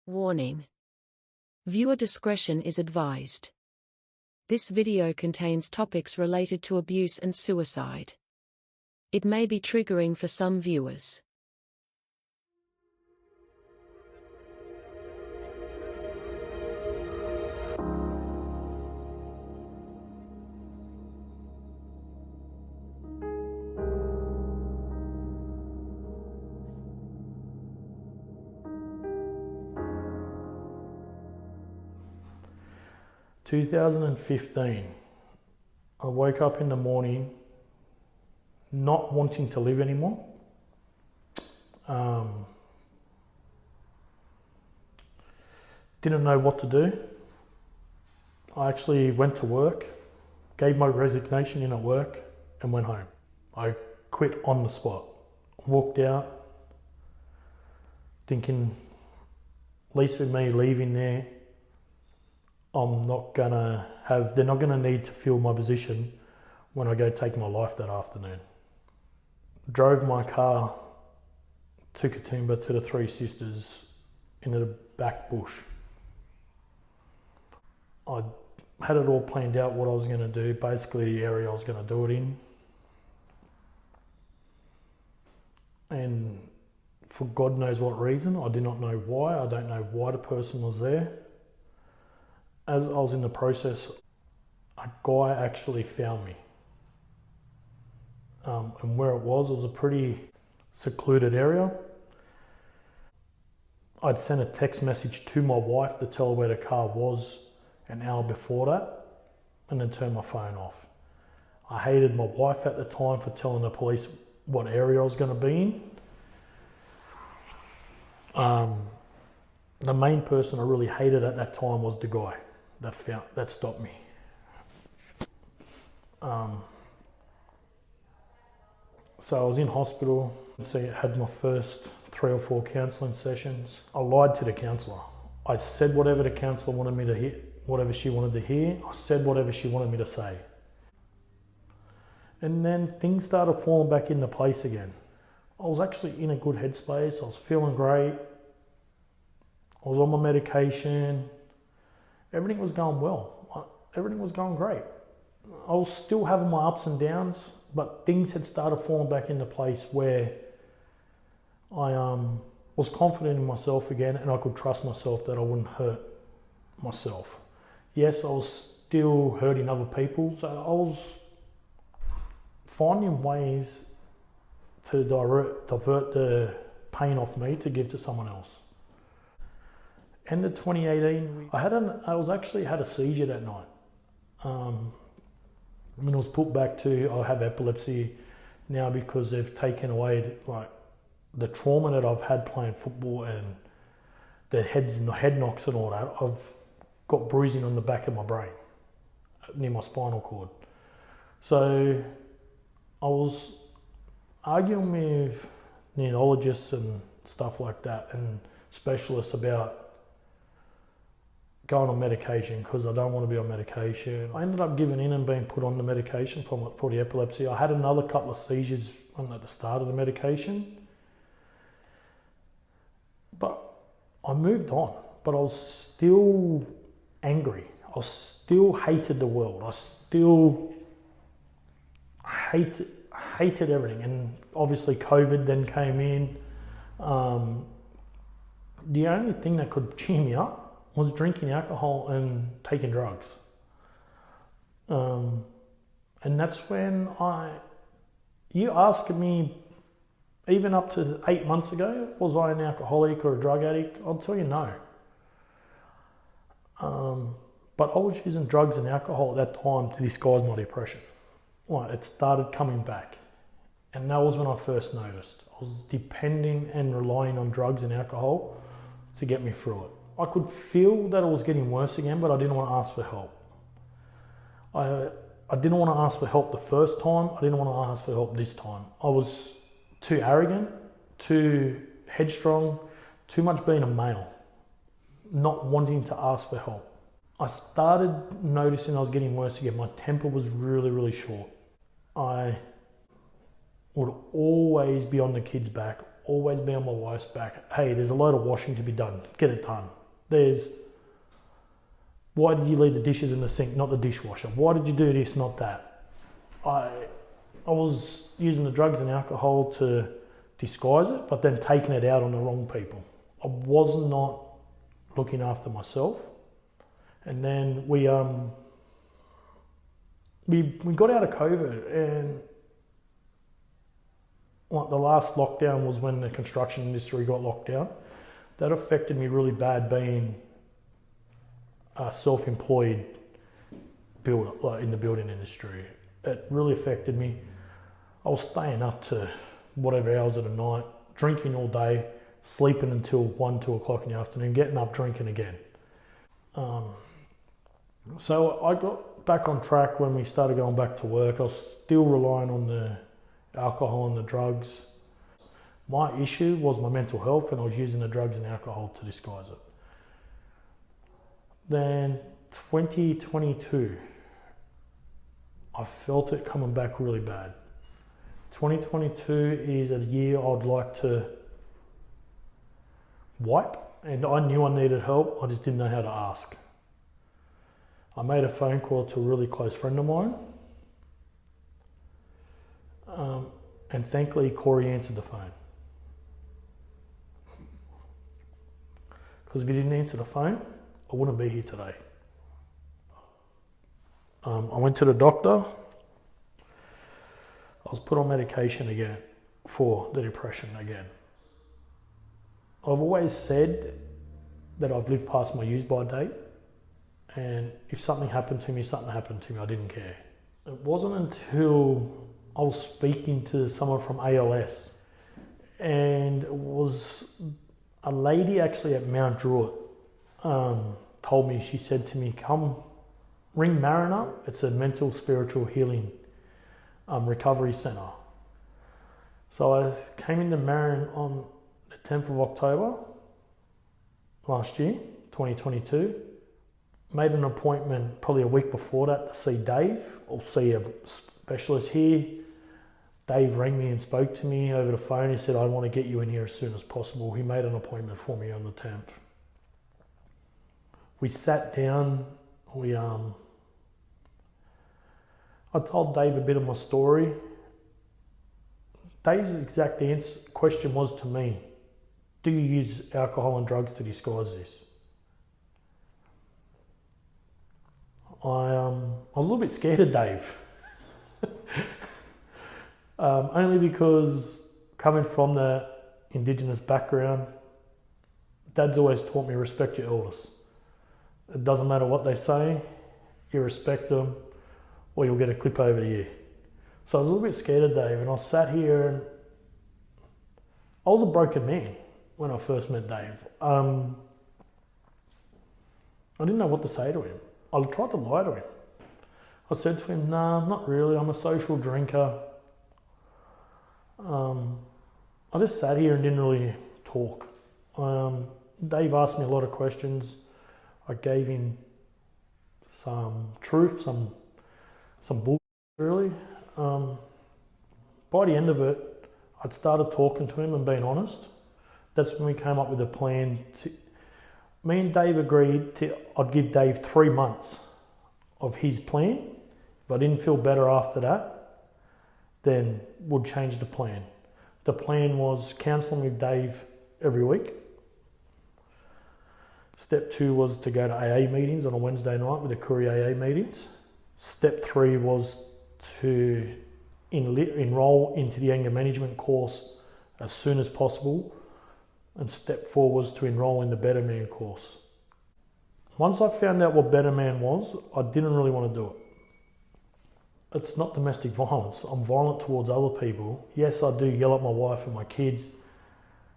Warning. Viewer discretion is advised. This video contains topics related to abuse and suicide. It may be triggering for some viewers. In 2015, I woke up in the morning not wanting to live anymore. Didn't know what to do. I actually went to work, gave my resignation in at work and went home. I quit on the spot. Walked out thinking, at least with me leaving there, they're not gonna need to fill my position when I go take my life that afternoon. Drove my car to Katoomba to the Three Sisters into the back bush. I had it all planned out what I was gonna do, basically the area I was gonna do it in. And for God knows what reason, I do not know why, I don't know why the person was there. As I was in the process, a guy actually found me. And where it was a pretty secluded area. I'd sent a text message to my wife to tell her where the car was an hour before that, and then turned my phone off. I hated my wife at the time for telling the police what area I was going to be in. The main person I really hated at that time was the guy that stopped me. So I was in hospital, so I had my first 3 or 4 counselling sessions. I lied to the counsellor. I said whatever the counsellor wanted me to hear, whatever she wanted to hear. I said whatever she wanted me to say. And then things started falling back into place again. I was actually in a good headspace. I was feeling great. I was on my medication. Everything was going well. Everything was going great. I was still having my ups and downs, but things had started falling back into place where I was confident in myself again, and I could trust myself that I wouldn't hurt myself. Yes, I was still hurting other people, so I was finding ways to divert the pain off me to give to someone else. End of 2018, I had a seizure that night. When I was put back to, I have epilepsy now because they've taken away the trauma that I've had playing football and the head knocks and all that. I've got bruising on the back of my brain, near my spinal cord. So I was arguing with neurologists and stuff like that and specialists about going on medication because I don't want to be on medication. I ended up giving in and being put on the medication for the epilepsy. I had another couple of seizures at the start of the medication, but I moved on. But I was still angry. I still hated the world. I still hated everything. And obviously COVID then came in. The only thing that could cheer me up was drinking alcohol and taking drugs. And that's when you asked me, even up to 8 months ago, was I an alcoholic or a drug addict? I'll tell you no. But I was using drugs and alcohol at that time to disguise my depression. It started coming back. And that was when I first noticed. I was depending and relying on drugs and alcohol to get me through it. I could feel that it was getting worse again, but I didn't want to ask for help. I didn't want to ask for help the first time. I didn't want to ask for help this time. I was too arrogant, too headstrong, too much being a male, not wanting to ask for help. I started noticing I was getting worse again. My temper was really, really short. I would always be on the kids' back, always be on my wife's back. Hey, there's a load of washing to be done. Get it done. There's, why did you leave the dishes in the sink, not the dishwasher? Why did you do this, not that? I was using the drugs and alcohol to disguise it, but then taking it out on the wrong people. I was not looking after myself. And then we got out of COVID, and the last lockdown was when the construction industry got locked down. That affected me really bad, being a self-employed builder, like in the building industry. It really affected me. I was staying up to whatever hours of the night, drinking all day, sleeping until 1, 2 o'clock in the afternoon, getting up drinking again. So I got back on track when we started going back to work. I was still relying on the alcohol and the drugs. My issue was my mental health, and I was using the drugs and alcohol to disguise it. Then 2022, I felt it coming back really bad. 2022 is a year I'd like to wipe, and I knew I needed help, I just didn't know how to ask. I made a phone call to a really close friend of mine, and thankfully Corey answered the phone. Because if he didn't answer the phone, I wouldn't be here today. I went to the doctor. I was put on medication again for the depression again. I've always said that I've lived past my use-by date, and if something happened to me, something happened to me. I didn't care. It wasn't until I was speaking to someone from ALS, and it was a lady actually at Mount Druitt told me, she said to me, come ring Marrin up. It's a mental spiritual healing recovery centre. So I came into Marrin on the 10th of October last year, 2022. Made an appointment probably a week before that to see Dave or see a specialist here. Dave rang me and spoke to me over the phone. He said, I want to get you in here as soon as possible. He made an appointment for me on the 10th. We sat down, I told Dave a bit of my story. Dave's exact question was to me, do you use alcohol and drugs to disguise this? I was a little bit scared of Dave. Only because coming from the Indigenous background, Dad's always taught me respect your elders. It doesn't matter what they say, you respect them, or you'll get a clip over the ear. So I was a little bit scared of Dave, and I sat here, and I was a broken man when I first met Dave. I didn't know what to say to him. I tried to lie to him. I said to him, nah, not really, I'm a social drinker. I just sat here and didn't really talk. Dave asked me a lot of questions. I gave him some truth, some bullshit really. By the end of it, I'd started talking to him and being honest. That's when we came up with a plan me and Dave agreed I'd give Dave 3 months of his plan. If I didn't feel better after that, then we'd change the plan. The plan was counselling with Dave every week. Step 2 was to go to AA meetings on a Wednesday night with the Koori AA meetings. Step 3 was to enrol into the anger management course as soon as possible. And step 4 was to enrol in the Better Man course. Once I found out what Better Man was, I didn't really want to do it. It's not domestic violence. I'm violent towards other people. Yes, I do yell at my wife and my kids.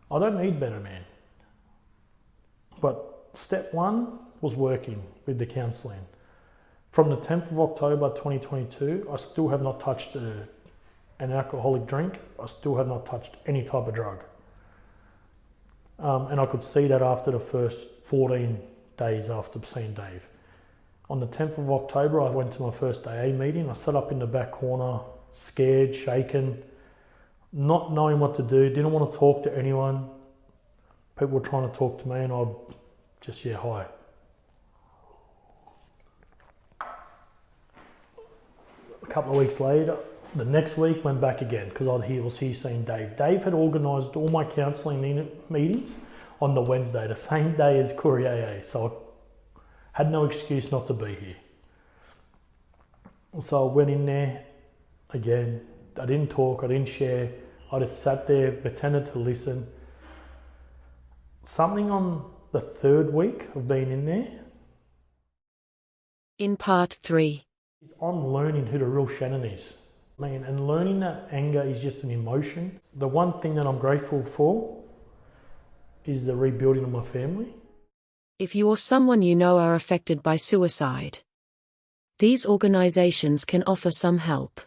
I don't need Better Man. But step 1 was working with the counselling. From the 10th of October 2022, I still have not touched an alcoholic drink. I still have not touched any type of drug. And I could see that after the first 14 days after seeing Dave. On the 10th of October, I went to my first AA meeting. I sat up in the back corner, scared, shaken, not knowing what to do, didn't want to talk to anyone. People were trying to talk to me, and I'd just, yeah, hi. A couple of weeks later, the next week went back again because I was here seeing Dave. Dave had organised all my counselling meetings on the Wednesday, the same day as Courier, so I had no excuse not to be here. So I went in there again. I didn't talk, I didn't share. I just sat there, pretended to listen. Something on the third week of being in there. In part 3. I'm learning who the real Shannon is. Man, and learning that anger is just an emotion. The one thing that I'm grateful for is the rebuilding of my family. If you or someone you know are affected by suicide, these organizations can offer some help.